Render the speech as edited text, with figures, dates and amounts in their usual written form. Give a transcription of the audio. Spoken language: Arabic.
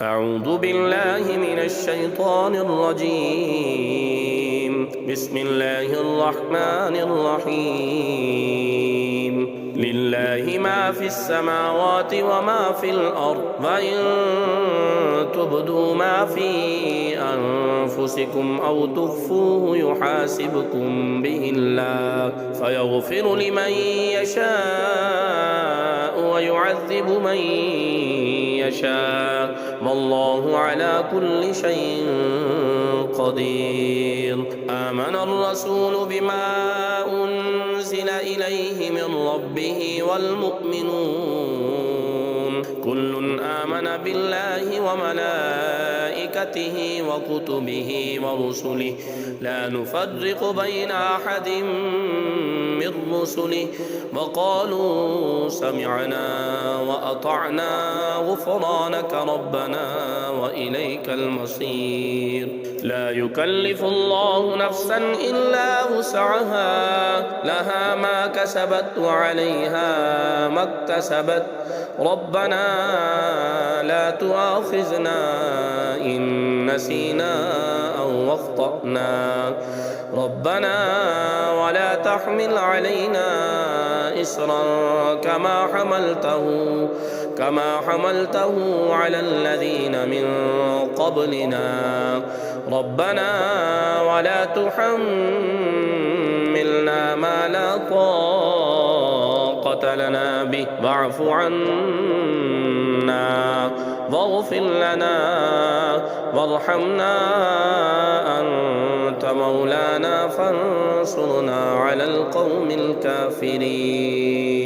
أعوذ بالله من الشيطان الرجيم. بسم الله الرحمن الرحيم. لله ما في السماوات وما في الأرض، وإن تبدوا ما في أنفسكم أو تخفوه يحاسبكم به الله، فيغفر لمن يشاء ويعذب من يشاء، والله على كل شيء قدير. آمن الرسول بما أنزل إليه من ربه والمؤمنون كل آمن بالله وملائكته وكتبه ورسله لا نفرق بين أحد من رسله، وقالوا سمعنا وأطعنا غفرانك ربنا وإليك المصير. لا يكلف الله نفسا إلا وسعها، لها ما كسبت وعليها ما اكتسبت، ربنا لا تؤاخذنا إن نسينا أو أخطأنا، ربنا ولا تحمل علينا إصرا كما حملته على الذين من قبلنا، ربنا ولا تحملنا ما لا طاقة لنا به، واعف عنا واغفر لنا وارحمنا، أنت مولانا فانصرنا على القوم الكافرين.